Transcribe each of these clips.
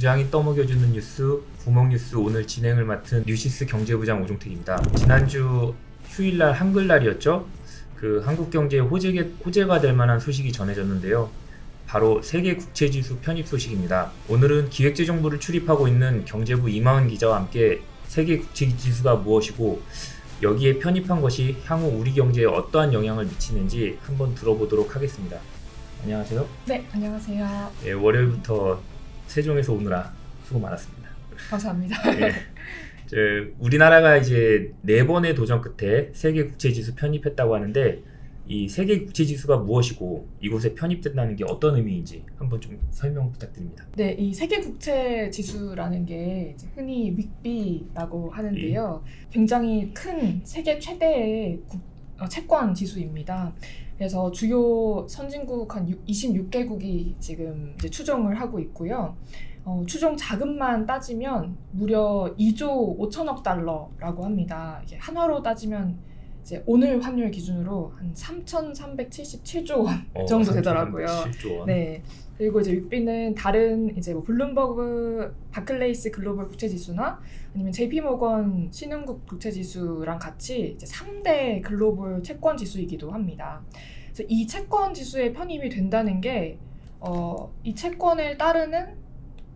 부장이 떠먹여주는 뉴스, 구멍뉴스 오늘 진행을 맡은 뉴시스 경제부장 오종택입니다. 지난주 휴일날 한글날이었죠? 그 한국경제의 호재가 될 만한 소식이 전해졌는데요. 바로 세계 국채지수 편입 소식입니다. 오늘은 기획재정부를 출입하고 있는 경제부 이마은 기자와 함께 세계 국채지수가 무엇이고 여기에 편입한 것이 향후 우리 경제에 어떠한 영향을 미치는지 한번 들어보도록 하겠습니다. 안녕하세요. 네, 안녕하세요. 예, 월요일부터 세종에서 오느라 수고 많았습니다. 감사합니다. 예, 우리나라가 이제 4번의 도전 끝에 세계 국채지수 편입했다고 하는데 이 세계 국채지수가 무엇이고 이곳에 편입된다는 게 어떤 의미인지 한번 좀 설명 부탁드립니다. 네, 이 세계 국채 지수라는 게 이제 흔히 윅비라고 하는데요. 굉장히 큰 세계 최대의 채권 지수입니다. 그래서 주요 선진국 한 26개국이 지금 이제 추종을 하고 있고요. 추종 자금만 따지면 무려 2조 5천억 달러라고 합니다. 이게 한화로 따지면 이제 오늘 환율 기준으로 한 3,377조 원 정도 되더라고요. 3,377조 원. 네. 그리고 이제 윗비는 다른 이제 뭐 블룸버그 바클레이스 글로벌 국채 지수나 아니면 JP모건 신흥국 국채 지수랑 같이 이제 3대 글로벌 채권 지수이기도 합니다. 그래서 이 채권 지수에 편입이 된다는 게 이 채권을 따르는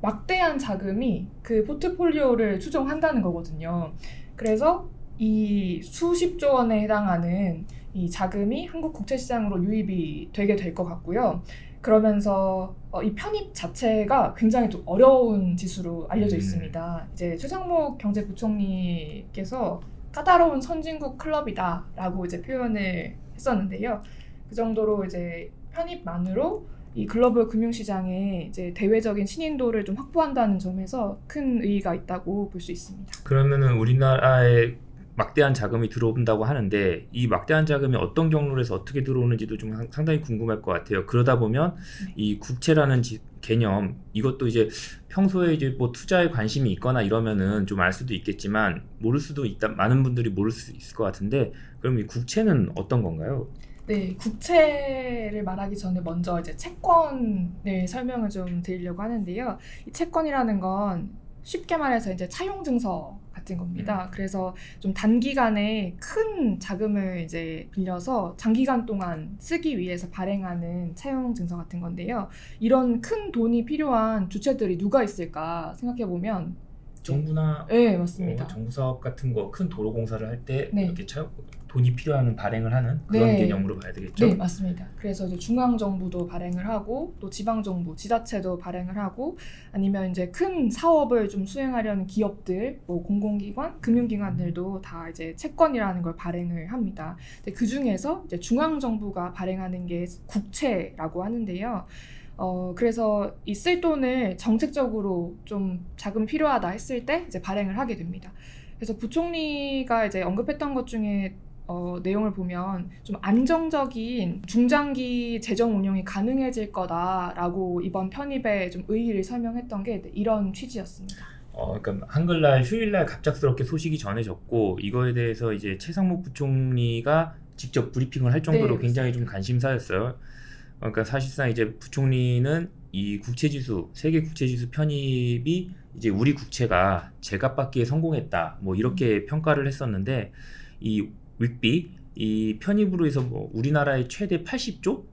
막대한 자금이 그 포트폴리오를 추종한다는 거거든요. 그래서 이 수십조 원에 해당하는 이 자금이 한국 국채 시장으로 유입이 되게 될 것 같고요. 그러면서 이 편입 자체가 굉장히 좀 어려운 지수로 알려져 있습니다. 이제 최상목 경제부총리께서 까다로운 선진국 클럽이다라고 이제 표현을 했었는데요. 그 정도로 이제 편입만으로 이 글로벌 금융시장에 이제 대외적인 신인도를 좀 확보한다는 점에서 큰 의의가 있다고 볼 수 있습니다. 그러면은 우리나라에 막대한 자금이 들어온다고 하는데 이 막대한 자금이 어떤 경로로 해서 어떻게 들어오는지도 좀 상당히 궁금할 것 같아요. 그러다 보면 이 국채라는 개념 이것도 이제 평소에 이제 뭐 투자에 관심이 있거나 이러면은 좀 알 수도 있겠지만 모를 수도 있다. 많은 분들이 모를 수 있을 것 같은데 그럼 이 국채는 어떤 건가요? 네, 국채를 말하기 전에 먼저 이제 채권을 설명을 좀 드리려고 하는데요. 이 채권이라는 건 쉽게 말해서 이제 차용 증서 같은 겁니다. 그래서 좀 단기간에 큰 자금을 이제 빌려서 장기간 동안 쓰기 위해서 발행하는 차용 증서 같은 건데요. 이런 큰 돈이 필요한 주체들이 누가 있을까 생각해 보면 정부나 네, 맞습니다. 정부 사업 같은 거 큰 도로 공사를 할 때 네. 이렇게 돈이 필요한 발행을 하는 그런 네. 개념으로 봐야 되겠죠? 네, 맞습니다. 그래서 이제 중앙 정부도 발행을 하고 또 지방 정부, 지자체도 발행을 하고 아니면 이제 큰 사업을 좀 수행하려는 기업들, 뭐 공공기관, 금융기관들도 다 이제 채권이라는 걸 발행을 합니다. 그 중에서 이제 중앙 정부가 발행하는 게 국채라고 하는데요. 그래서 이 쓸 돈을 정책적으로 좀 자금이 필요하다 했을 때 이제 발행을 하게 됩니다. 그래서 부총리가 이제 언급했던 것 중에 내용을 보면 좀 안정적인 중장기 재정 운용이 가능해질 거다라고 이번 편입에 좀 의의를 설명했던 게 이런 취지였습니다. 그러니까 한글날 휴일날 갑작스럽게 소식이 전해졌고 이거에 대해서 이제 최상목 부총리가 직접 브리핑을 할 정도로 네, 굉장히 좀 관심사였어요. 그러니까 사실상 이제 부총리는 이 국채지수, 세계 국채지수 편입이 이제 우리 국채가 제값받기에 성공했다, 뭐 이렇게 평가를 했었는데 이 윅비 이 편입으로 해서 뭐 우리나라의 최대 80조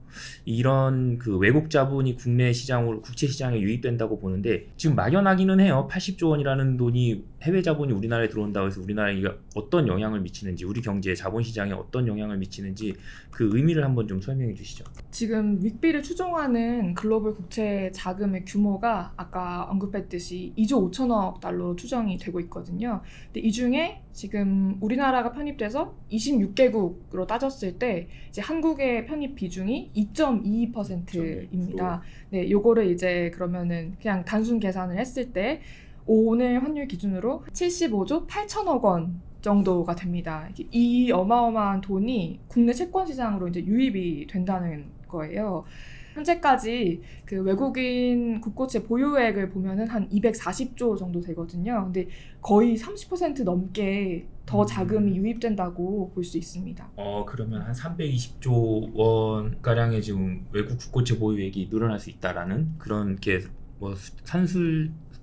이런 그 외국 자본이 국내 시장으로 국채 시장에 유입된다고 보는데 지금 막연하기는 해요. 80조 원이라는 돈이 해외 자본이 우리나라에 들어온다고 해서 우리나라에 어떤 영향을 미치는지 우리 경제 자본 시장에 어떤 영향을 미치는지 그 의미를 한번 좀 설명해 주시죠. 지금 윅비를 추종하는 글로벌 국채 자금의 규모가 아까 언급했듯이 2조 5천억 달러로 추정이 되고 있거든요. 근데 이 중에 지금 우리나라가 편입돼서 26개국으로 따졌을 때 이제 한국의 편입 비중이 2.22%입니다. 네, 요거를 이제 그러면은 그냥 단순 계산을 했을 때 오늘 환율 기준으로 75조 8천억 원 정도가 됩니다. 이 어마어마한 돈이 국내 채권 시장으로 이제 유입이 된다는 거예요. 현재까지 그 외국인 국고채 보유액을 보면은 한 240조 정도 되거든요. 근데 거의 30% 넘게 더 자금이 유입된다고 볼 수 있습니다. 그러면 한 320조 원 가량의 지금 외국 국고채 보유액이 늘어날 수 있다라는 그런 게 뭐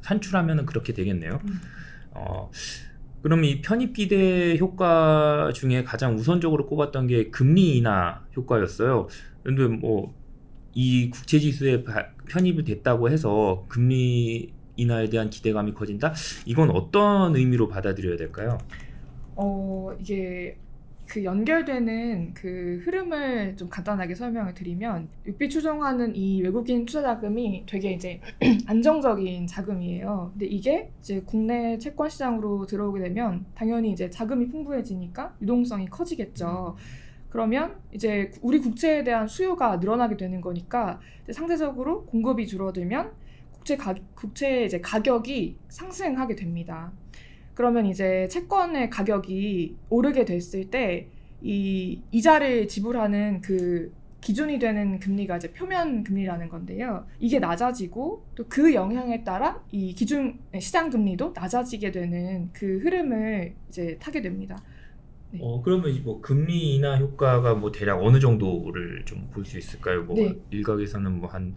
산출하면은 그렇게 되겠네요. 어, 그럼 이 편입 기대 효과 중에 가장 우선적으로 꼽았던 게 금리 인하 효과였어요. 근데 뭐 이 국채 지수에 편입이 됐다고 해서 금리 인하에 대한 기대감이 커진다? 이건 어떤 의미로 받아들여야 될까요? 이게 그 연결되는 그 흐름을 좀 간단하게 설명을 드리면 육비 추종하는 이 외국인 투자 자금이 되게 이제 안정적인 자금이에요. 근데 이게 이제 국내 채권 시장으로 들어오게 되면 당연히 이제 자금이 풍부해지니까 유동성이 커지겠죠. 그러면 이제 우리 국채에 대한 수요가 늘어나게 되는 거니까 이제 상대적으로 공급이 줄어들면 국채의 이제 가격이 상승하게 됩니다. 그러면 이제 채권의 가격이 오르게 됐을 때 이 이자를 지불하는 그 기준이 되는 금리가 이제 표면 금리라는 건데요. 이게 낮아지고 또 그 영향에 따라 이 기준 시장 금리도 낮아지게 되는 그 흐름을 이제 타게 됩니다. 네. 그러면 뭐 금리 인하 효과가 뭐 대략 어느 정도를 좀 볼 수 있을까요? 뭐 네. 일각에서는 뭐 한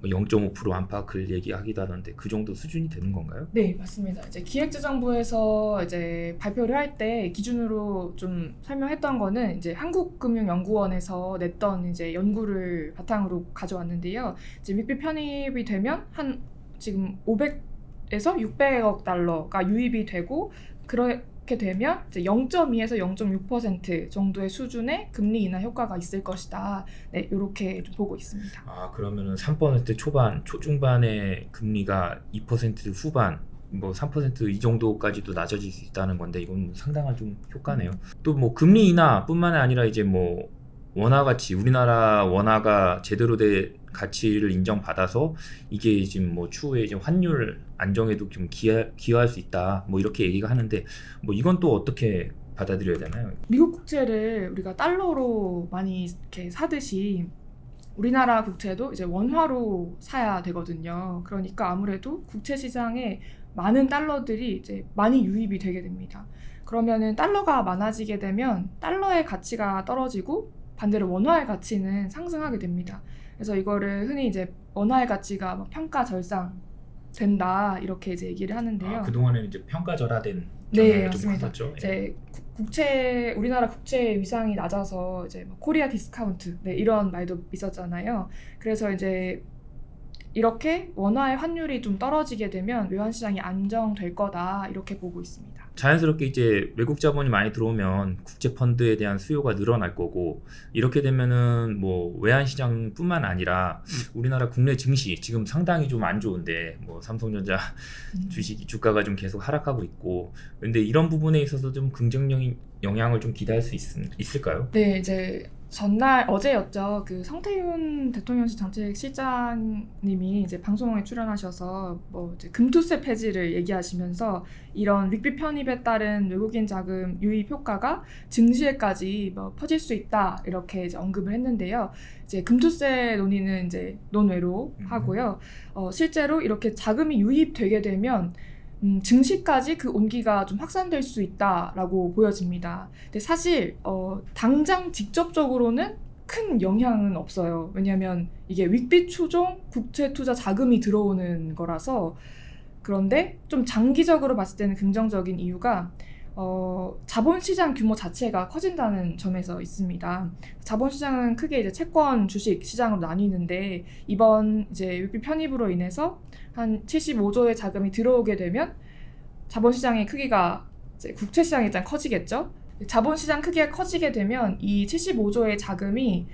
0.5% 안팎을 얘기하기도 하던데 그 정도 수준이 되는 건가요? 네, 맞습니다. 이제 기획재정부에서 이제 발표를 할 때 기준으로 좀 설명했던 거는 이제 한국금융연구원에서 냈던 이제 연구를 바탕으로 가져왔는데요. 이제 윗비 편입이 되면 한 지금 500에서 600억 달러가 유입이 되고 그렇게 되면 이제 0.2에서 0.6% 정도의 수준의 금리 인하 효과가 있을 것이다. 네, 이렇게 좀 보고 있습니다. 아, 그러면은 3% 초반, 초중반의 금리가 2% 후반, 뭐 3% 이 정도까지도 낮아질 수 있다는 건데 이건 상당한 좀 효과네요. 또 뭐 금리 인하뿐만 아니라 이제 뭐 원화 가치, 우리나라 원화가 제대로 된 가치를 인정받아서 이게 지금 뭐 추후에 이제 환율 안정에도 좀 기여할 수 있다. 뭐 이렇게 얘기가 하는데 뭐 이건 또 어떻게 받아들여야 되나요? 미국 국채를 우리가 달러로 많이 이렇게 사듯이 우리나라 국채도 이제 원화로 사야 되거든요. 그러니까 아무래도 국채 시장에 많은 달러들이 이제 많이 유입이 되게 됩니다. 그러면은 달러가 많아지게 되면 달러의 가치가 떨어지고 반대로 원화의 가치는 상승하게 됩니다. 그래서 이거를 흔히 이제 원화의 가치가 뭐 평가절상 된다 이렇게 이제 얘기를 하는데요. 아, 그동안에는 이제 평가절하된 네, 경향이 좀 맞습니다. 컸었죠. 이제 우리나라 국채 위상이 낮아서 이제 뭐 코리아 디스카운트, 네, 이런 말도 있었잖아요. 그래서 이제 이렇게 원화의 환율이 좀 떨어지게 되면 외환 시장이 안정될 거다 이렇게 보고 있습니다. 자연스럽게 이제 외국 자본이 많이 들어오면 국제 펀드에 대한 수요가 늘어날 거고 이렇게 되면은 뭐 외환 시장뿐만 아니라 우리나라 국내 증시 지금 상당히 좀 안 좋은데 뭐 삼성전자 주가가 좀 계속 하락하고 있고 근데 이런 부분에 있어서 좀 긍정적인 영향을 좀 기대할 수 있을까요? 네, 이제 전날 어제였죠. 그 성태윤 대통령실 정책실장님이 이제 방송에 출연하셔서 뭐 이제 금투세 폐지를 얘기하시면서 이런 윗비 편입에 따른 외국인 자금 유입 효과가 증시에까지 뭐 퍼질 수 있다 이렇게 이제 언급을 했는데요. 이제 금투세 논의는 이제 논외로 하고요. 실제로 이렇게 자금이 유입되게 되면 증시까지 그 온기가 좀 확산될 수 있다라고 보여집니다. 근데 사실 당장 직접적으로는 큰 영향은 없어요. 왜냐하면 이게 윗빛 추종 국채 투자 자금이 들어오는 거라서. 그런데 좀 장기적으로 봤을 때는 긍정적인 이유가 자본시장 규모 자체가 커진다는 점에서 있습니다. 자본시장은 크게 이제 채권, 주식 시장으로 나뉘는데 이번 이제 윗빛 편입으로 인해서 한 75조의 자금이 들어오게 되면 자본시장의 크기가 이제 국채시장이 일단 커지겠죠. 자본시장 크기가 커지게 되면 이 75조의 자금이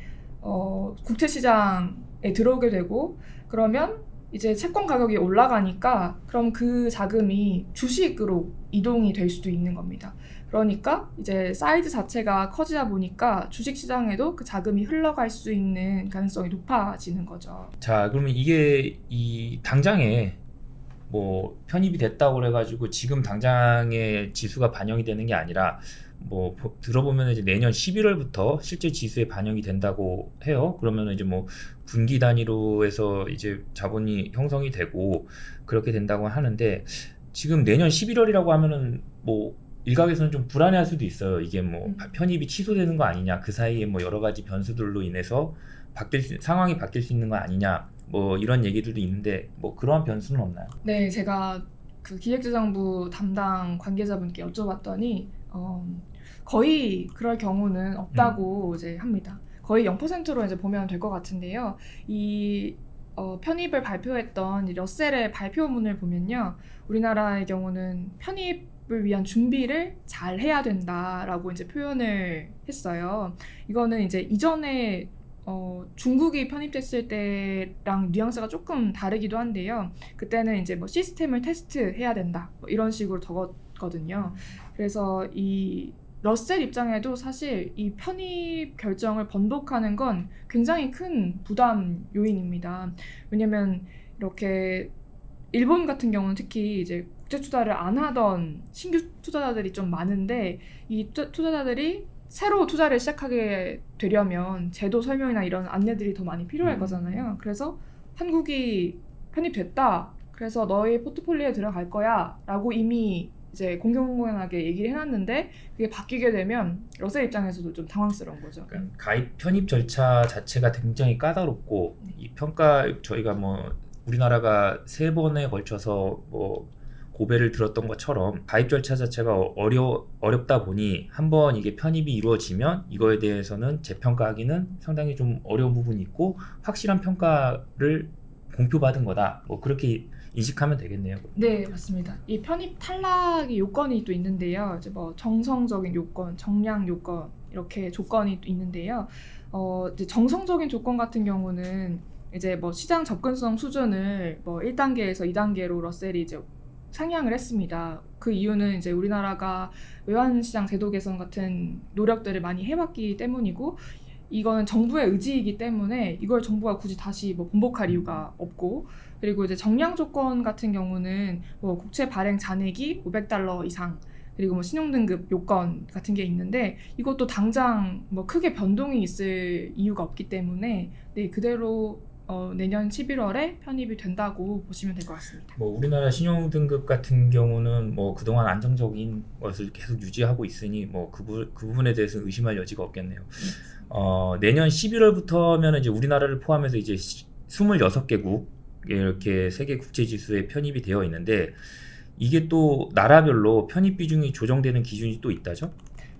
국채시장에 들어오게 되고 그러면 이제 채권 가격이 올라가니까 그럼 그 자금이 주식으로 이동이 될 수도 있는 겁니다. 그러니까 이제 사이즈 자체가 커지다 보니까 주식 시장에도 그 자금이 흘러갈 수 있는 가능성이 높아지는 거죠. 자, 그러면 이게 이 당장에 뭐 편입이 됐다고 그래가지고 지금 당장에 지수가 반영이 되는 게 아니라 뭐 들어보면 이제 내년 11월부터 실제 지수에 반영이 된다고 해요. 그러면 이제 뭐 분기 단위로 해서 이제 자본이 형성이 되고 그렇게 된다고 하는데 지금 내년 11월이라고 하면은 뭐 일각에서는 좀 불안해할 수도 있어요. 이게 뭐 편입이 취소되는 거 아니냐, 그 사이에 뭐 여러 가지 변수들로 인해서 상황이 바뀔 수 있는 거 아니냐 뭐 이런 얘기들도 있는데 뭐 그러한 변수는 없나요? 네, 제가 그 기획재정부 담당 관계자분께 여쭤봤더니 거의 그럴 경우는 없다고 이제 합니다. 거의 0%로 이제 보면 될 것 같은데요. 이 편입을 발표했던 이 러셀의 발표문을 보면요, 우리나라의 경우는 편입을 위한 준비를 잘 해야 된다라고 이제 표현을 했어요. 이거는 이제 이전에 중국이 편입됐을 때랑 뉘앙스가 조금 다르기도 한데요. 그때는 이제 뭐 시스템을 테스트해야 된다, 뭐 이런 식으로 적었거든요. 그래서 이 러셀 입장에도 사실 이 편입 결정을 번복하는 건 굉장히 큰 부담 요인입니다. 왜냐면 이렇게 일본 같은 경우는 특히 이제 국제 투자를 안 하던 신규 투자자들이 좀 많은데, 이 투자자들이 새로 투자를 시작하게 되려면 제도 설명이나 이런 안내들이 더 많이 필요할 거잖아요. 그래서 한국이 편입됐다, 그래서 너의 포트폴리오에 들어갈 거야 라고 이미 이제 공공연하게 얘기를 해놨는데, 그게 바뀌게 되면 러셀 입장에서도 좀 당황스러운 거죠. 그러니까 가입 편입 절차 자체가 굉장히 까다롭고 이 평가 저희가 뭐 우리나라가 3번에 걸쳐서 뭐 고배를 들었던 것처럼 가입 절차 자체가 어렵다 보니 한번 이게 편입이 이루어지면 이거에 대해서는 재평가하기는 상당히 좀 어려운 부분이 있고 확실한 평가를 공표받은 거다, 뭐 그렇게 인식하면 되겠네요. 네, 맞습니다. 이 편입 탈락의 요건이 또 있는데요. 이제 뭐 정성적인 요건, 정량 요건 이렇게 조건이 또 있는데요. 이제 정성적인 조건 같은 경우는 이제 뭐 시장 접근성 수준을 뭐 1단계에서 2단계로 러셀이 이제 상향을 했습니다. 그 이유는 이제 우리나라가 외환시장 제도 개선 같은 노력들을 많이 해왔기 때문이고, 이거는 정부의 의지이기 때문에 이걸 정부가 굳이 다시 뭐 번복할 이유가 없고, 그리고 이제 정량 조건 같은 경우는 뭐 국채 발행 잔액이 $500 이상, 그리고 뭐 신용등급 요건 같은 게 있는데, 이것도 당장 뭐 크게 변동이 있을 이유가 없기 때문에 네, 그대로 내년 11월에 편입이 된다고 보시면 될 것 같습니다. 뭐 우리나라 신용 등급 같은 경우는 뭐 그동안 안정적인 것을 계속 유지하고 있으니 뭐 그 부분에 대해서 의심할 여지가 없겠네요. 내년 11월부터면 이제 우리나라를 포함해서 이제 26개국 이렇게 세계 국제 지수에 편입이 되어 있는데, 이게 또 나라별로 편입 비중이 조정되는 기준이 또 있다죠?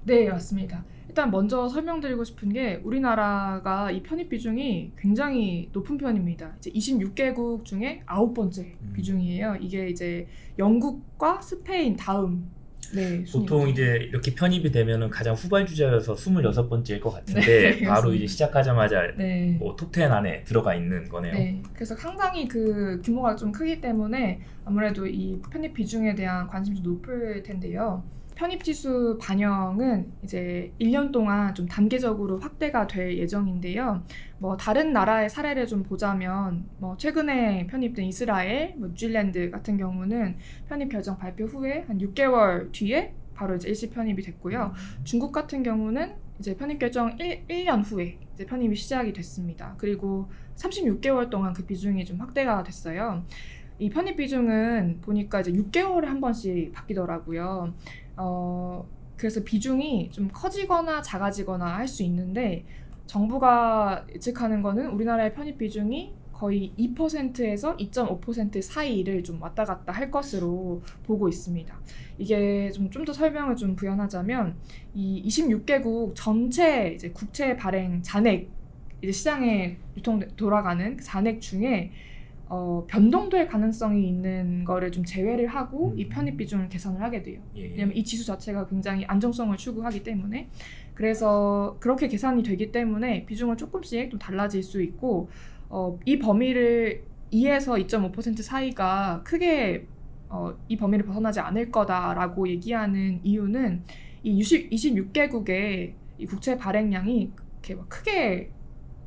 네, 맞습니다. 일단 먼저 설명드리고 싶은 게, 우리나라가 이 편입 비중이 굉장히 높은 편입니다. 이제 26개국 중에 9번째 비중이에요. 이게 이제 영국과 스페인 다음. 네, 보통 이제 이렇게 편입이 되면은 가장 후발주자여서 26번째일 것 같은데 네, 바로 맞습니다. 이제 시작하자마자 네. 뭐 톱10 안에 들어가 있는 거네요. 네, 그래서 상당히 그 규모가 좀 크기 때문에 아무래도 이 편입 비중에 대한 관심도 높을 텐데요. 편입 지수 반영은 이제 1년 동안 좀 단계적으로 확대가 될 예정인데요. 뭐 다른 나라의 사례를 좀 보자면, 뭐 최근에 편입된 이스라엘, 뭐 뉴질랜드 같은 경우는 편입 결정 발표 후에 한 6개월 뒤에 바로 이제 일시 편입이 됐고요. 중국 같은 경우는 이제 편입 결정 1년 후에 이제 편입이 시작이 됐습니다. 그리고 36개월 동안 그 비중이 좀 확대가 됐어요. 이 편입 비중은 보니까 이제 6개월에 한 번씩 바뀌더라고요. 그래서 비중이 좀 커지거나 작아지거나 할 수 있는데, 정부가 예측하는 거는 우리나라의 편입 비중이 거의 2%에서 2.5% 사이를 좀 왔다 갔다 할 것으로 보고 있습니다. 이게 좀 더 설명을 좀 부연하자면, 이 26개국 전체 이제 국채 발행 잔액, 이제 시장에 돌아가는 그 잔액 중에 변동될 가능성이 있는 거를 좀 제외를 하고 이 편입 비중을 계산을 하게 돼요. 왜냐면 이 지수 자체가 굉장히 안정성을 추구하기 때문에. 그래서 그렇게 계산이 되기 때문에 비중은 조금씩 좀 달라질 수 있고, 이 범위를 2에서 2.5% 사이가 크게 이 범위를 벗어나지 않을 거다라고 얘기하는 이유는, 이 26개국의 이 국채 발행량이 이렇게 막 크게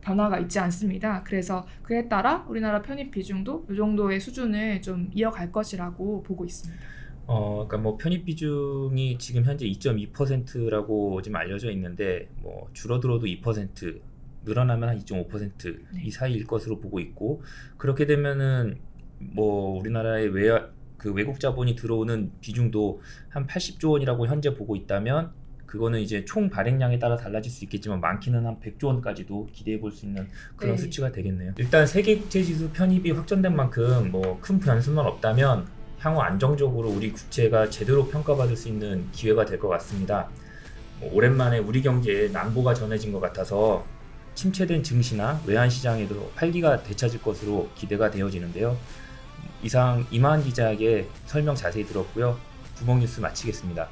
변화가 있지 않습니다. 그래서 그에 따라 우리나라 편입 비중도 이 정도의 수준을 좀 이어갈 것이라고 보고 있습니다. 그러니까 뭐 편입 비중이 지금 현재 2.2%라고 지금 알려져 있는데, 뭐 줄어들어도 2%, 늘어나면 한 2.5% 네. 이 사이일 것으로 보고 있고, 그렇게 되면은 뭐 우리나라의 외국 자본이 들어오는 비중도 한 80조 원이라고 현재 보고 있다면, 그 그거는 이제 총 발행량에 따라 달라질 수 있겠지만 많게는 한 100조 원까지도 기대해 볼 수 있는 그런 네. 수치가 되겠네요. 일단 세계 국채 지수 편입이 확정된 만큼 뭐 큰 변수만 없다면 향후 안정적으로 우리 국채가 제대로 평가받을 수 있는 기회가 될 것 같습니다. 오랜만에 우리 경제에 낭보가 전해진 것 같아서 침체된 증시나 외환 시장에도 활기가 되찾을 것으로 기대가 되어지는데요. 이상 이만 기자에게 설명 자세히 들었고요. 구멍 뉴스 마치겠습니다.